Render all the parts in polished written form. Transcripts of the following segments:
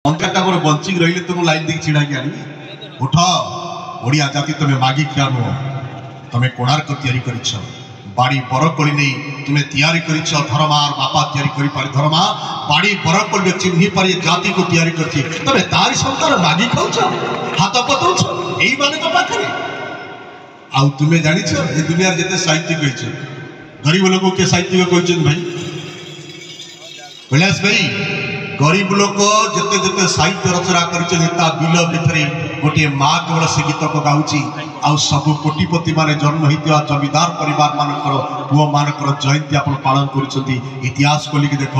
अंकाटा मोर बंचिक रही तुम लाइन देखी छिड़ा कि आनी उठ ओडिया जाति तुम मागी खिया नुह तुम कोणार्क तैयारी करिछ बाड़ी बरकोली नहीं तुम्हें तैयारी करिछ धर्मार बापा तैयारी करि पारि धर्मा बाड़ी बरकोली चिन्ही पारि जाति को तैयारी करछि तुम तारी संतान मागी खाउछ हाथ पतौछ एई माने तो पाखरे आउ तुम्हें जानिछ ए दुनिया जते साहित्य कहिछ गरीब लोग के साहित्य कहिछन भाई कैलाश भाई गरीब लोक जिते जिते साहित्य रचना करता बिल भितर गोटे माँ केवल से गीत को गाँची आउ सब कोटिपति माने जन्म होता जमीदार परिवार मानकर पुओ मानकर जयंती आप पालन कर इतिहास खोलिक देख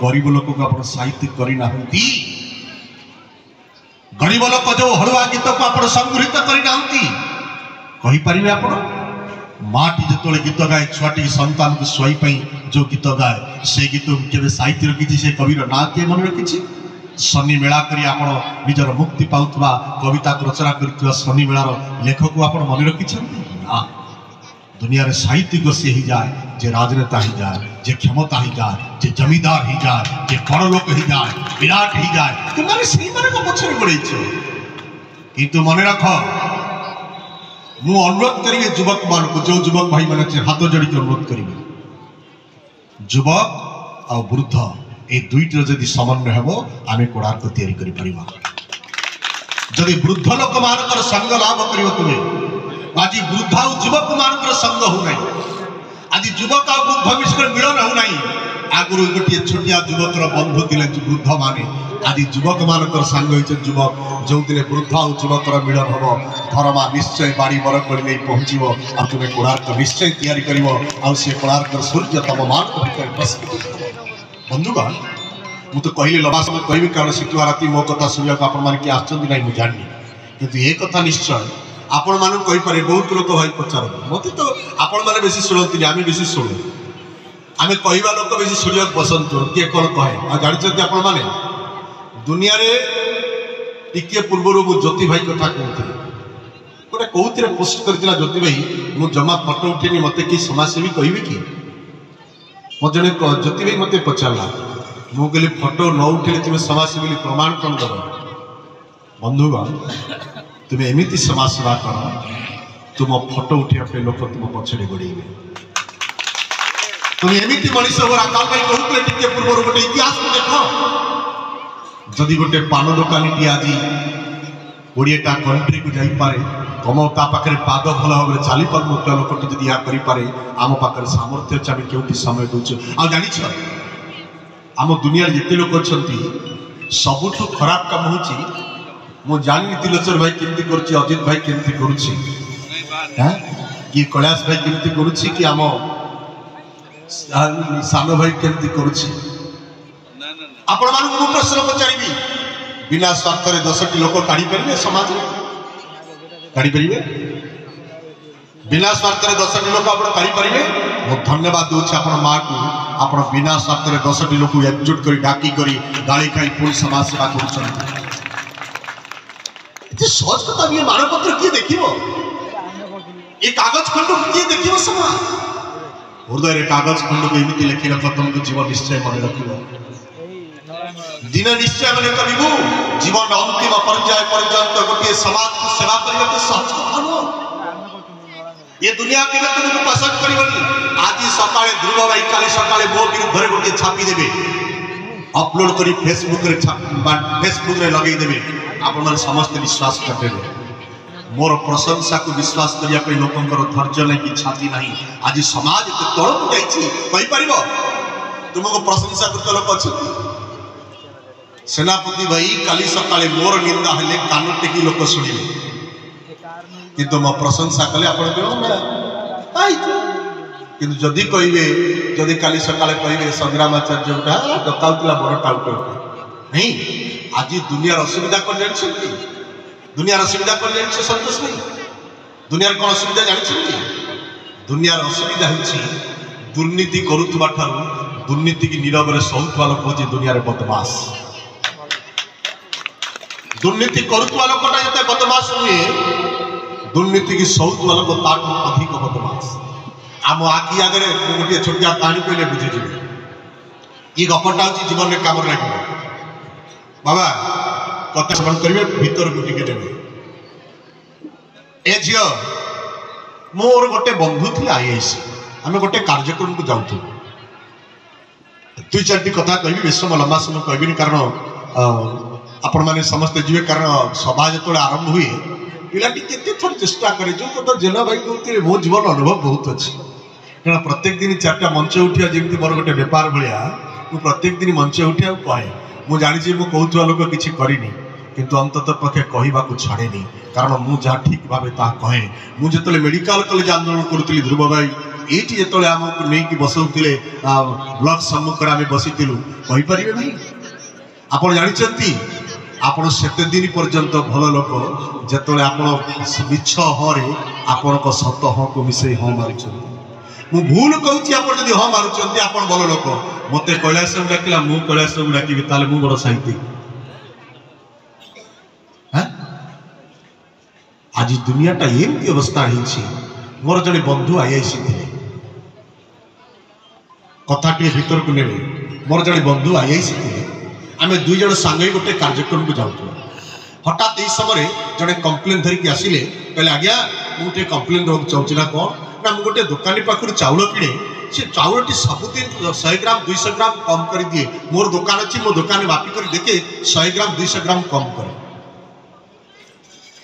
गरीब लोक को आप साहित्य करना गरीब लोक जो हड़ुआ गीत को आप संग्रहित करना कहीपर आप माटी जो गीत गाए छुआटी संतान को शुआई जो गीत गाए से गीत के साहित्य रखी से कविर ना किए मन रखी शनि मेला करी आप निजर मुक्ति पाउथबा कविता रचना कर शनि मेलार लेखक को आप मन रखी दुनिया रे साहित्यिक से ही जाए जे राजनेता ही जाए जे क्षमता ही जाए जे जमीदार ही जाए जे बड़ लोक ही जाए विराट ही जाए तुम्हारे से पछरे पड़े किंतु मन रख मु अनुरोध करी युवक मान को जो युवक भाई मैंने हाथ जोड़ी अनुरोध करी युवक आ वृद्ध ए दुईटर जदि समन्वय हम आम कोणार्क तैयारी करिपरिबा जदि वृद्ध लोक मानकर संग लाभ करियो तुम्हें आज वृद्ध आ युवक मानकर संग हो नहीं आज युवक आ वृद्ध मिश्र मिलन हो नहीं आगुरु गोटे छोटिया युवकर बंधु थिले वृद्ध माने आज युवक मानकर सांग युवक जो दिन वृद्ध और युवकर मिलन हम धर्मा निश्चय बाड़ी बरकोली नहीं पहुँचब और तुम्हें कोणार्क निश्चय तैयारी कर कोणार्क सूर्य तम मान बंधुगण मु तो कहली लंबा समय कहबी कारण सीटुआ राति मो कथा शुणा को आपण किए आसचंदी नहीं मुझे जानी किंतु ये कथा निश्चय आपण मान कहीपर बहुत लोक भाई पचार मत तो आपण मैंने बेसी शुणती आम बेसी शुणु आम कहवा लोक बेसी शुणा पसंद किए कौन कहे आ जानते आपण मैंने दुनिया रे टिके पूर्व मु ज्योति भाई कथा कहती गोटे कौन पोस्ट करथिला ज्योति भाई मु जमा फोटो उठेनी मत कि समाजसेवी कहबी कि मो जने ज्योति भाई मत पचारा मु कहली फोटो न उठे तुम्हें समाजसेवी प्रमाण कौन दब बंधुगण तुम्हें एमती समाज सेवा कर तुम फोटो उठे लोक तुम पछड़े गोड़े तुम्हें एमती मनीष राकाल भाई कहते टिके पूर्व गोटे इतिहास को देख जदि गोटे पान दुकानी आज 20टा कंट्री को जापे तुम पाखे पाद भल भाव चली पार लोकटी जब या करें आम पाखे सामर्थ्य अच्छे आम क्यों समय दूचे आ जाच आम दुनिया जिते लोक अच्छा सबुठ खराब काम हो जानी तिलोचर भाई केमती कर अजित भाई केमती कर कि कैलाश भाई केमती कर कि आम सान भाई केमती कर आपण मानू प्रश्न पचारि बिना स्वार्थ 10टी लोक काढ़ी पारे समाज काढ़ी पारे बिना स्वार्थ 10टी लोक आप काढ़ी पारे मो धन्यवाद दूसरी आप माँ को आप बिना स्वार्थ 10टी लोक एकजुट कर डाकी गाड़ी खाई पुणी समाज सेवा कर सहज कथा ये मानपत्र किए देख ये कागज खंड को किए देख समाज हृदय कागज खंड को एमती लिखी रख तुमको जीवन निश्चय मन रख दिन निश्चय मैंने करू जीवन अंतिम पर्याय पर्यंत गोटे समाज को सेवा करने तो सहज कथा नुह ये दुनिया के तुमको पसंद कर आज सका ध्रुव भाई काली सका मो विरुद्ध गोटे छापी देवे अपलोड कर फेसबुक रे लगे देवे आप समस्त विश्वास करदेवे मोर प्रशंसा को विश्वास करने लोकंर धैर्य नहीं छाती नहीं आज समाज तौक जापर तुमको प्रशंसा करते लोक अच्छा सेनापति भाई काली सकाले मोर निंदा हेले कान टेकी लोक शुणिले किंतु मो प्रशंसा कले किंतु जदि कहे जदि काली सकाले कहे संग्रामाचार्य उठा डकाउला बड़ टाउट नहीं आज दुनिया असुविधा कर जानते दुनिया असुविधा कर जानते संतोष नहीं दुनिया कौन असुविधा जानते दुनिया असुविधा हो दुर्नीति करुवा दुर्नीति की नीरव सहूवा लोक हूँ दुनिया बदमाश दुर्नीति करुवा लोकटा जिते बदमाश नुहे दुर्नीति की सहूवा लोक ताठू अधिक बदमाश आम आखि आगे गोटे छोटिया कहानी कहले बुझीजे ये गपटा हूँ जीवन में काम लगे बाबा कथा श्रवण करेंगे भीतर को टिके देवे ए झियो मोर गोटे बंधु थे आईएएस आम गोटे कार्यक्रम को जाऊँ दुई चार कथा कह बेस लंबा समय कहबी कारण आपण मैंने समस्ते जीवे कारण सभा जो आरंभ हुए पिलाटी केते थोड़ी चेष्टा करे जो कथा जेना भाई कहते मो जीवन अनुभव बहुत अच्छी कारण प्रत्येक दिन चार्टा मंच उठा जमी मोर गोटे बेपार भाया मु प्रत्येक दिन मंच उठा कहे मु जानी मु कहूवा लोक किसी करनी किंतु अंततः पक्षे कहवाक छाड़ेनी कारण मु जहाँ ठीक भाव कहे मुझे मेडिकल कॉलेज आंदोलन करुली ध्रुव भाई ये जो आमको नहीं बसौले ब्लॉक सम्मुख आम बसीलु कहीपर नहीं आप जानते आपण सेते दिन पर्यंत भल लोक जिते आप मिछ हाँ आपण सत हाँ को मिसे हाँ मार्च मु भूल कहूँ आप हाँ मार्च आप भल लोक मत कैलाश डाकिला मु कैलाश डाकि मु बड़ साहित्यिक आज दुनियाटा एमती अवस्था मोर जड़े बंधु आईआईसी थे कथाटे भीतर को ने मोर जड़े बंधु आईआईसी थे आम दुई जन सांगे गोटे कार्यक्रम को जाऊँ हठात यही समय जड़े कम्प्लेन धरिकी आसिले कहले आज्ञा मुझे कम्प्लेन रहा चाहूँ ना कौन ना मुझे गोटे दुकानी पाखु चाउल किणे से चाउलटी सबुदिन 100 ग्राम 200 ग्राम कम कर दिए मोर दुकान अच्छी मो दुकान बापी कर देखे 100 ग्राम 200 ग्राम कम करे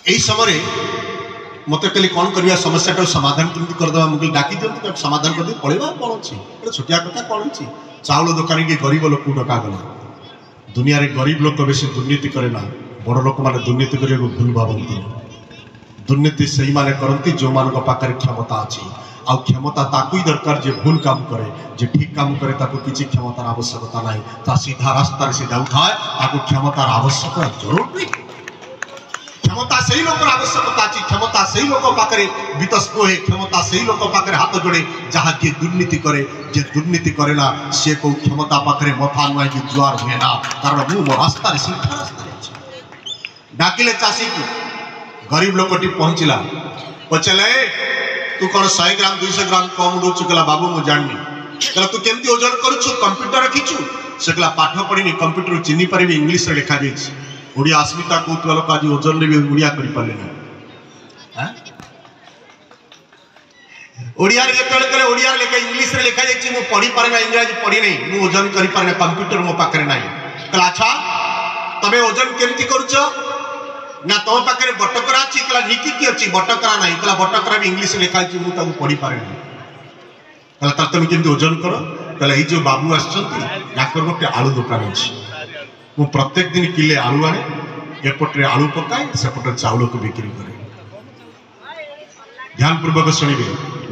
यही समय मत कहली कौन करवा समस्या समाधान केमती करदे मुझे डाकी दिखाते समाधान कर पड़ेगा कौन अच्छी छोटिया कथा कौन अच्छी चाउल दुकानी के गरीब लोक डकागला दुनिया रे गरीब लोक बेसी दुर्नीति करे ना बड़ लोक मैंने दुर्नीति करने भूल भावती दुर्नीति से ही माने करती जो मान पाखे क्षमता अच्छी आ क्षमता ताकू ही दरकार जे भूल काम करे जे ठीक काम करे ताकू किसी क्षमतार आवश्यकता नहीं ता सीधा रास्तार सीधा उठाए ताकू क्षमतार आवश्यकता जरूर नहीं क्षमता से ही लोक आवश्यकता अच्छी क्षमता से ही लोक पाखे वितस्प है क्षमता से ही लोक पाखे हाथ जोड़े जहाँ किए दुर्नीति करे जे दुर्नीति करे ना सी कौ क्षमता पाखे मथा नुआ कि जुआर हुए ना कारण मु मो रास्तार सीधा रास्तार डाकिले चाषी को गरीब लोकटी पहुँचला पचारे तू कौन 100 ग्राम 200 ग्राम कम दौचु कहला बाबू मु जानी कहला तू केमती ओजन करुछु कंप्यूटर रखीछु से कहला पाठ पढ़ी कंप्यूटर चिन्ह पारि इंग्लिश रे लिखा जाइछि ओडिया अस्मिता कहूला लोक आज ओजन रे भी ओडिया करि पाले ना ओडिया रे जेतले कहले ओडिया रे लिखा इंग्लिश रे लिखा जाइछि मु पढ़ी पारे ना इंग्रजी पढ़ी नहीं मु ओजन करि पारे ना कंप्यूटर मो पाखरे नाही कहला अच्छा तबे ओजन केमती करूछ ना तुम पाखे बटकरा अच्छी कहला निकिति अच्छी बटकरा नहीं कहला बटकरा भी इंग्लिश लिखा मुझे पढ़ी पारे कहला तुम केमती ओजन कर कहला ये जो बाबू आकर गोटे आलू दुकान अच्छी मु प्रत्येक दिन किले आलू आने एपटे आलू पकाए सेपटे चाउल को बिक्री करे ध्यान पूर्वक शुणिबे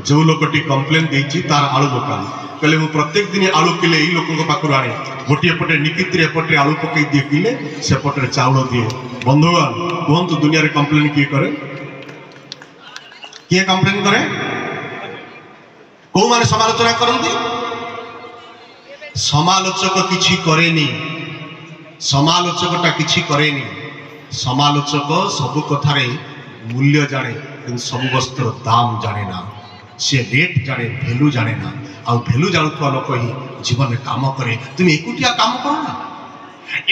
जो लोकटी कंप्लेन देछि तार आलू दुकान कहले मु प्रत्येक दिन आलू किले यही लोक पाखु आने गोटे पटे निकित एपटे आलू पकई दिए किले सेपटे चाउल दिए बंधुगण कहतु दुनिया रे कंप्लेन किए करे किए कंप्लेन करे कौ माने समालोचना करती समालोचक किछि करेनी समालोचकटा किछि करेनी समालोचक सब कथारे मूल्य जाने किंतु सब वस्तुर दाम जाने ना से रेट जाने भैल्यू जाने ना आउ भैल्यू जानुवा लोक ही जीवन में काम करे तुम एकुटिया काम करो ना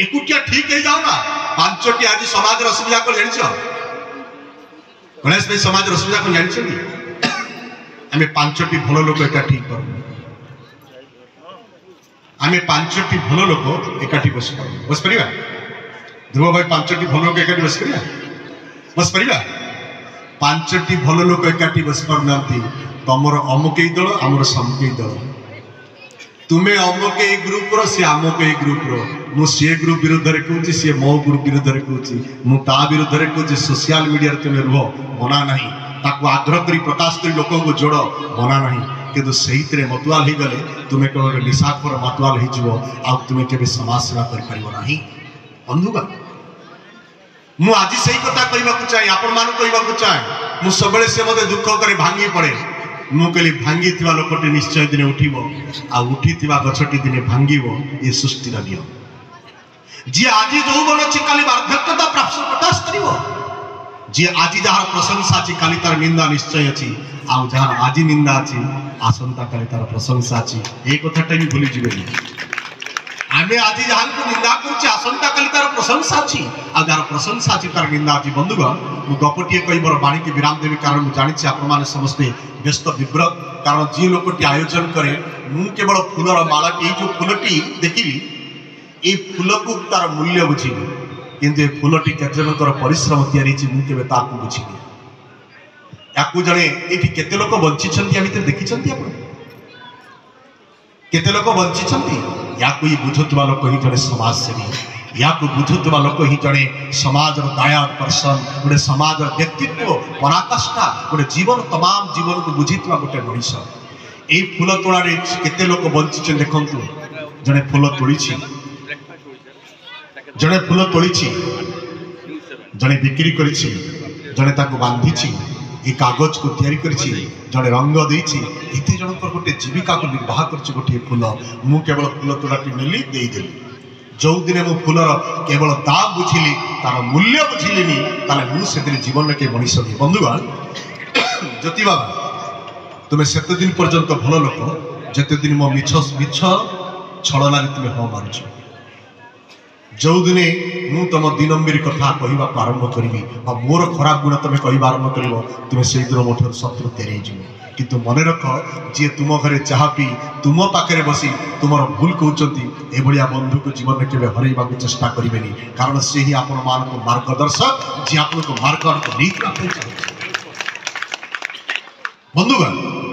एकुटिया ठीक है जाओ ना 5टी आज समाज असुविधा को जान गणेश भाई समाज असुविधा को जानते आम 5टी भल लोक एकाठी कर आम 5टी भल लोक एकाठी बस पार ध्रुव भाई 5टी भल लोक एकाठी बस पार 5टी भल लोक एकाठी बस पार तमर अमुक दल आमर समुक दल तुम्हें अमुक ग्रुप रो सी आमुक ग्रुप रो मु सी ग्रुप विरुद्ध रे कहूँ सी मो ग्रुप विरुद्ध रे कहूँ मु ता विरुद्ध रे कहूँ सोशल मीडिया तुम्हें रुह मना नहीं ताकू आग्रह करी प्रकाश करी लोक को जोड़ मना नहीं किंतु से मतुआल हो गले तुम्हें केवल निशाखर मतुआल हो तुम्हें केवे समाज सेवा कर बंधुगण मु आज से कथा कहवाक चाहे आपण मान कहवाक चाहे मु सब से मत दुख करे भांगी पड़े मु कहली भांगी लोकटी निश्चय दिने उठिबो आ उठी गछटी दिने भांगिबो ये सृष्टिर नियम जी आज यौवन अच्छी काली वार्धक्यता प्रकाश करिवो जी आज जहाँ प्रशंसा अच्छी काली तार निंदा निश्चय अच्छी आ जहाँ आज निंदा अच्छी आसंता काली तार प्रशंसा अच्छी ये कथाटा भी भूली जीवे आमे आज जहाँ को निंदा करछे आसंता काली तार प्रशंसा अछि आ जार प्रशंसा अछि तार निंदा अछि बंधुगण मु गपटिए कहि मोर बाणी के विराम देबी कारण मु जानि छी आपण माने समस्ते व्यस्त विव्रत कारण जे लोकटी आयोजन करे मु केवल फूलर मालाटी जो फूलटी देखिली ए फूल को तार मूल्य बुझिली किंतु ए फूलटी केते जनकर परिश्रम तयारी छी मु केबे ताकू बुझिली याकू जणे एठी केते लोक बंची छंती आ भीतर देखि छंती आपण केते लोक बंची छंती याकू ही बुझुतबा लोक ही जणे समाजसेवी याकू बुझुतबा लोक ही जणे समाज रो दायाद पर्सन गोटे समाज रो व्यक्तित्व पराकाष्ठा गोटे जीवन तमाम जीवन को बुझितबा गोटे मनीष ए फूल तोड़ारे केते लोक बंची छन देखंतु जणे फूल तोड़ी छी जणे फूल तोड़ी छी जणे बिक्री करी छी जणे ताको बांधी छी ए कागज को तैयारी करिछि जड़े रंग देछि एते जनकर गोटे जीविका को निर्वाह करछि गोटे फूल मु केवल फूल तोड़ाटी नेली देई देली जो दिन मु फूलर केवल दाम बुझिली तार मूल्य बुझिलिनी ताले मु से दिन जीवन के मनीष भी बंधुगण ज्योति बाबा तुमे सेते दिन पर्यंत भल लोक जेते दिन मो मिछ छलना तुमे हो मारुछ जो दिने मु तुम दिनम्बरी कथा कहवा आरंभ करी मोर खराब गुण तुम कह आरंभ कर तुम से दिन मोटर शत्रु तेरे किंतु मन रख जी तुम घरे चाह पी तुम पाखे बसी तुम भूल कहते एभलिया बंधु को जीवन में केवे हरैबा चेष्टा करें कारण से ही आपण मान मार्गदर्शक जी आप मार्ग नहीं बंधुगण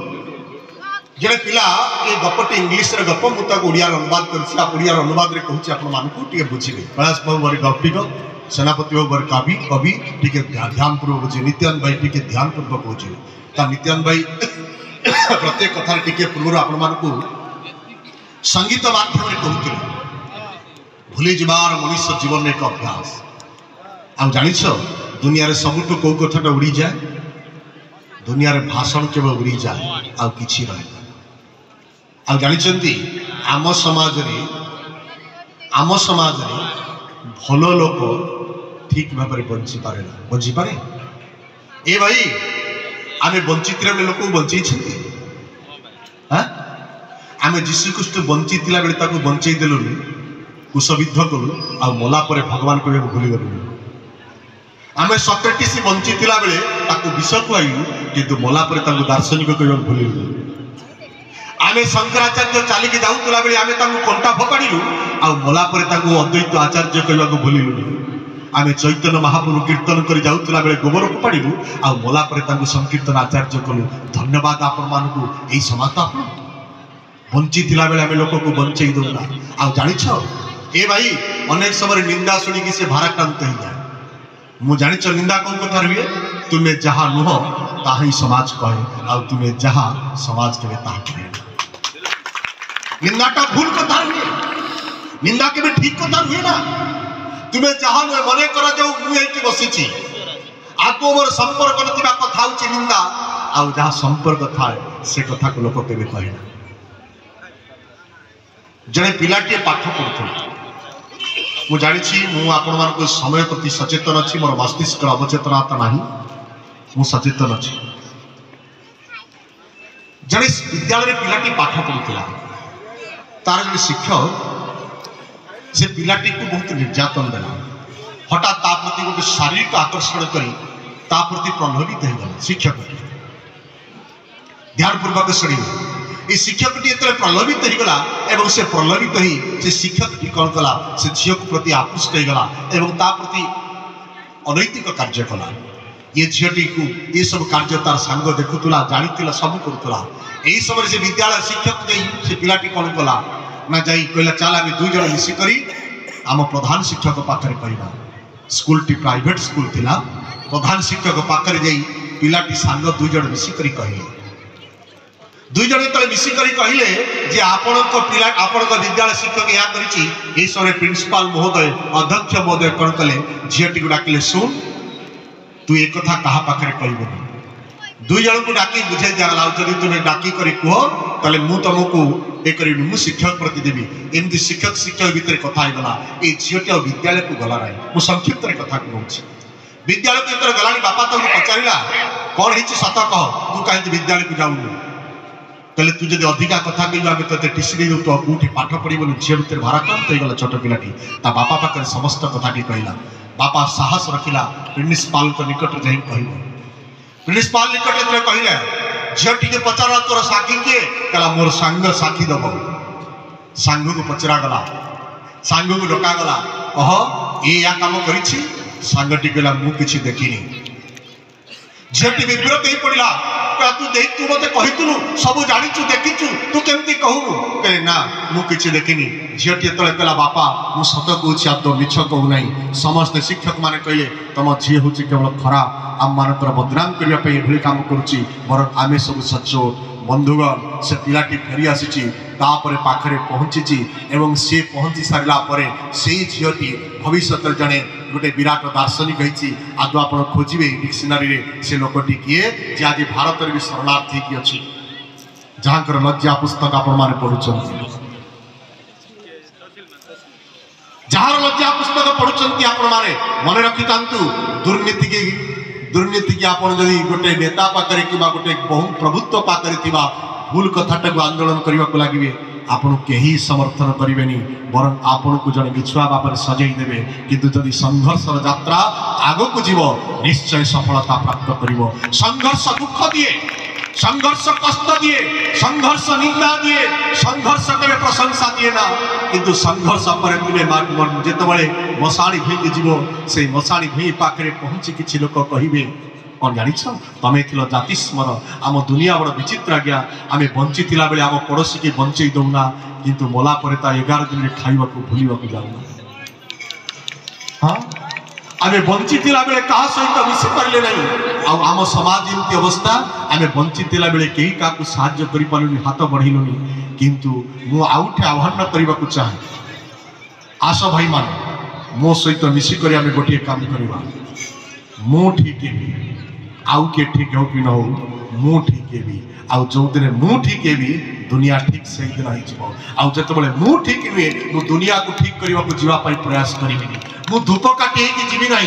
जड़े पिला ये गपटे इंग्लीश रे गप मुझे ओडिया अनुवाद कर अनुवाद कहूँ बुझे कैलाश बाबू बर गप्पिक सेनापति बाबू बर कवि कवि टी ध्यान पूर्वक बुझे नित्यान भाई टी ध्यान पूर्वक बुझे नित्यान भाई प्रत्येक कथार टी पूर्व आपण संगीत माध्यम कहते भूली जबार मनुष्य जीवन एक अभ्यास आ जान दुनिया रे सबुठ कौ कथाटा उड़ी जाए दुनिया रे भाषण केवल उड़ी जाए आ किछि रहे आ जानी आम समाज भल लोक ठीक भाव में बंची पारे ना बंची पारे ए भाई आमे बंची लोक बंचे आमे जीशु ख्रीष्ट बंची बेले बंचे देलुनी कुशविद्ध कलु आ मला परे भगवान को भूली गलु आमे सक्रेटिस बंची बेले विष खुआइलु किंतु मला परे दार्शनिक कह भूली गलु आमे शंकराचार्य चलिकी जाऊला बेले आमे कंटा फोपाड़ू आ मला परे अद्वैत आचार्य कहवाक भूलुनी आमे चैतन्य महाप्रभु कीर्तन कर जाऊला बेले गोबर फोपाड़ू आ मला परे संकीर्तन आचार्य कलु धन्यवाद आपण मानक यही समाज आप बंची बेले आमे लोक को बंचे दौना आ जानिछ ए भाई अनेक समय निंदा शुणिकी से भाराक्रांत हो जाए मु जानिछ निंदा कौन कथा हुए तुम्हें जहाँ नुह ता ही समाज कहे आ तुम्हें जहाँ समाज कहे ता कहे निंदाटा भूल कथा हुए निंदा के ठीक कथा हुए ना तुम्हें जहाँ नुहे मन कर जाऊ मुझे बसी आगो मोर संपर्क नथिबा कथा होची निंदा आ जहाँ संपर्क थाए से कथा को लोक केबे कहे ना जड़े पिलाटे पाठ पढ़ुथुला मु जानी मु आपण मान समय प्रति सचेतन अच्छी मोर मस्तिष्क अवचेतनता ना मु सचेतन अच्छी जड़े विद्यालय पिलाटी पाठ पढ़ुला तार जो शिक्षक से पिलाटी को बहुत निर्यातन देला हठात ता प्रति गोटे शारीरिक आकर्षण करी ता प्रति प्रलोभित हो गला शिक्षक ध्यान पूर्वक शुणी ये शिक्षक टी प्रलोभित हो गला एवं से प्रलोभित ही से शिक्षक टी कौन कला से झील को प्रति आकृष्ट हो गला एवं ता प्रति अनैतिक कार्य कला ये झीटी को ये सब कार्य तार सांग देखुला जानी सब करुला यही समय से विद्यालय शिक्षक जाई से पिलाटी कौन कला ना जाई कहला चल आम दुई जन मिसिकरी आम प्रधान शिक्षक पाखे कहवा स्कूल टी प्राइवेट स्कूल थिला प्रधान शिक्षक पाखे जाई पिलाटी सांग दुई जन मिसिकरी कहले दुई जन जो मिसिकरी कहले जे आपणक पिला आपणक विद्यालय शिक्षक या करिछि ए समय प्रिंसिपाल महोदय अध्यक्ष महोदय कौन कले झीटी को डाकिले सुन तू एक कथा कहा पाखे कहबो दुई जन को डाकी बुझे जागला जदि तुम्हें डाकी करी कह ताले मु तुमको ए करी मु शिक्षक प्रति देवी एमती शिक्षक शिक्षक भितर कथा होगला ये झीटी विद्यालय को गला ना मु संक्षिप्त कथा कहूँ विद्यालय को जेतरे गलानी बापा तुमको पचारा कौन है सत कह तू कहीं विद्यालय को जाऊनु कहले तू जब अधिका कथा कहू आम तो टीसी दे तो कौटी पाठ पढ़न झील भितर भाराक्रांत हो गला छोट पिलाटी ता बापा पाखे समस्त कथाटी कहला बापा साहस रखिला प्रिंसिपाल को निकट जा कह प्रिंसिपाल निकट जो कहले झील टी पचारा तोर साखी किए कहला मोर सांग साखी दब सांग को पचरा गला सांग को डका गला कह ये या काम करिछि सांगटी कहला मु किछि देखिनी झीलटी विव्रत हो पड़ा तू देख तू मत कहीलु सब जाचु देखीचु तू केमती कहू कहे ना मुझे देखनी झीलटी जो कहला बापा मु सत कहूँ आदौ मिछ कहूना समस्त शिक्षक मैंने कहले तुम झी हूँ केवल खराब आम मानकर बदनाम करने काम करुच्ची बर आम सब सचोट बंधुगण से पिलाटी फेरी आसी पाखरे पहुँची एवं सी पहुँची सारा से झीलटी भविष्य जड़े गोटे विराट दार्शनिक होती आदौ आप खोजे डिक्शनारी से लोकटी किए जे आज भारत भी शरणार्थी की अच्छी जहाँ लज्जा पुस्तक आपण मैंने पढ़ुं जहाँ लज्जा पुस्तक पढ़ुं आपण मैंने मन रखी था दुर्नीति की आप गोटे नेता पाखे कि गोटे बहु प्रभुत्व पाखे भूल कथाटा को आंदोलन करने को लगे आपन कहीं समर्थन करें बर आपन को जड़े मिछुआ भाव सजाई देवे किंतु जदि संघर्ष यात्रा आग को जीव निश्चय सफलता प्राप्त कर संघर्ष दुख दिए संघर्ष कष्ट दिए संघर्ष निंदा दिए संघर्ष केवे प्रशंसा दिए ना किंतु संघर्ष पर तुम्हें जिते मशाणी भई जीव से मशाणी भई पाखे पहुँची किसी लोक कहे कौन जान तमें थिल जाति स्मर आम दुनिया बड़ विचित्र आज्ञा आम बंची बेले आम पड़ोशी के बंचे दौना किंतु मला पर 11 दिन खाइबा भूलवा जाऊना हाँ आम बंची बेले क्या सहित मिसी पारे ना आम समाज एमती अवस्था आम बंची बेले कहीं क्या साहाय्य कर पार्लुनि हाथ बढ़ेलुनि किंतु मु आउटे आह्वान करने को चाहे आस भाई मान मो सहित मिसिक आम गोटे काम करवा मु ठीक है आउ किए ठीक हो कि न हो मु ठीक है आउ जो दिन मु ठीक है दुनिया ठीक से दिन हो जो मु ठीक नुहे मु दुनिया को ठीक करने को जीवाई प्रयास करी मु धूप काठी जीवी ना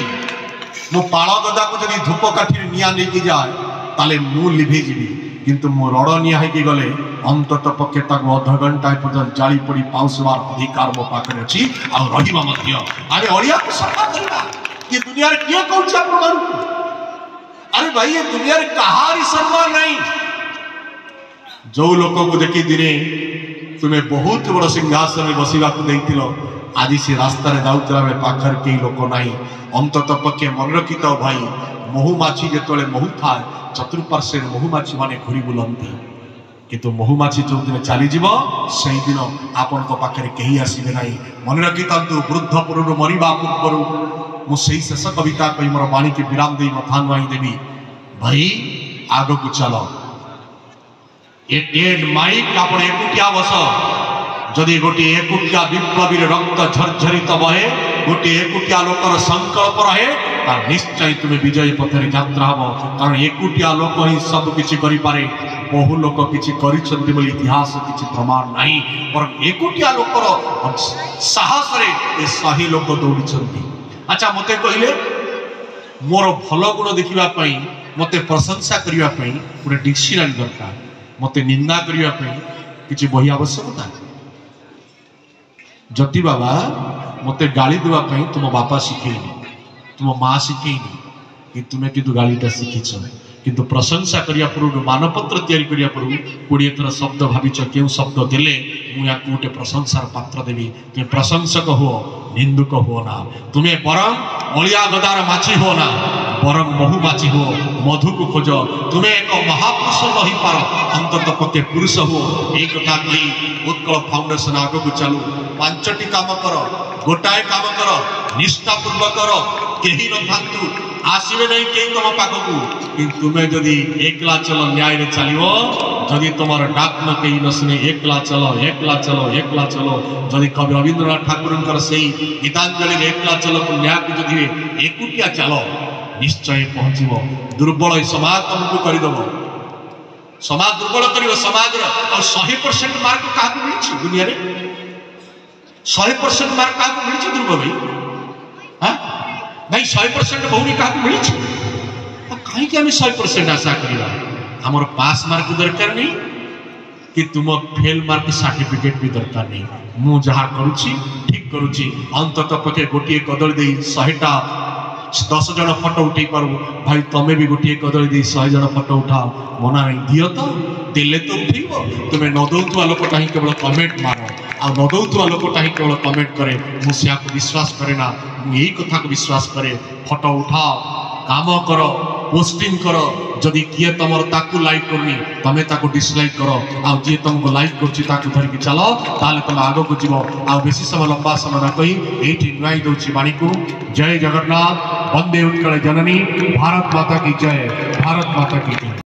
मो पाड़ गदा को जब धूप काठी निआ नहीं जाए ताले मु लिभे जीवी किंतु मो रड़ निआ गले अंतत पक्षे अध घंटा पर्यटन जाली पड़ी पाउसवार अधिकार मो पाखे अच्छी आम अड़िया को सफा करवा ये दुनिया किए कौन अरे भाई ये दुनिया कहारी सम्मान नहीं जो लोक को देखी दिने तुम्हें बहुत बड़ सिंहासन में बसवा आज से रास्ता जाऊला बेले पाखर कई लोक ना अंतत पक्षे मन रखी तो भाई महुमाछी जो महू था चतुर्पार्श्वे महुमाछी माने घूरी बुलती किंतु महुमाछी जो दिन चलीज से दिन आपण पाखे कहीं आसबे ना मन रखी था वृद्ध पुरु मरवा पूर्व मुझे शेष कविता कही मोर वाणी के विराम दे मथा नुआई देवी भाई आग को चलो ये टेड माइक आप एकुटिया बस जदि गोटे एकुटिया विप्लवी रक्त झरझरित बहे गोटे एकुटिया लोकर संकल्प रहे निश्चय तुम्हें विजय पथरे यात्रा हम कारण एकुटिया लोक ही सब किसी करें बहु लोक किसी कर इतिहास किसी प्रमाण नहीं पर एकुटिया लोकर साहस रे 100 लोक दौड़ी अच्छा मत कहले मोर भल गुण देखापी मत प्रशंसा करने गोटे डिक्शनारी दरकार मत निंदा करने किसी बही आवश्यकता जति बाबा मत गाली देवाई तुम बापा शिखेनी तुम माँ शिखेनी कि तुम्हें किंतु गालीटा शिखीच किंतु प्रशंसा करने पूर्व मानपत्र या पूर्व 20 थर शब्द भाविच क्यों शब्द देले मुझे गोटे प्रशंसार पात्र देवी तुम्हें प्रशंसक हो निंदुक हो ना तुम्हें बरम अलिया गदार माछी हो ना बरम महुमाछी हो मधु को खोज तुम्हें एक महापुरुष नहीं पार अंतत पक्षे पुरुष हो एक कथा कही उत्कल फाउंडेशन आग को चलू 5टी काम कर गोटाए काम कर निष्ठापूर्वक कहीं न आसवे नहीं कहीं तुम पाखक तुम्हें जदि एकला चल न्याय रे चलो जदि तुम डाक न कहीं न सुने एकला चलो एकला चलो एकला चलो जदि कवि रवींद्रनाथ ठाकुर से गीतांजलि एकला चलो न्याय को जदि एकुटिया चलो निश्चय पहुँचब दुर्बल समाज तुमको करदेव समाज दुर्बल कर समाज 100% मार्क क्या मिली दुनिया 100% मार्क क्या मिली ध्रुव भाई हाँ नहीं 100% बहुनी क्या मिली कहीं 100% आशा करवा आमर पास मार्क दरकार नहीं कि तुम फेल मार्क सर्टिफिकेट भी दरकार नहीं मु जहाँ करुच्ची ठीक करुच्ची अंतत पक्षे गोटे कदली दे 100टा 10 जन फोटो उठे पारू भाई तमें भी गोटे कदली दे 100 जन फोटो उठाओ मना नहीं दियो तो देले तो उठेब तुम्हें न दौथुआ लोकटा ही केवल कमेंट मारो आ न दौथुआ लोकटा ही केवल कमेंट करे मुझे विश्वास करे ना यही कथा को विश्वास करे फोटो उठाओ काम करो पोस्टिंग करो जदि किए तुम ताकू लाइक करनी तमें ताकू डिसलाइक करो आ जी तुमको लाइक कर धरिकी चलो ताले तुम आग को जीव आ बेसी समय लंबा समय न कही ये नुआई दौची बाणी को जय जगन्नाथ वंदे उत्कल जननी भारत माता की जय भारत माता की जय।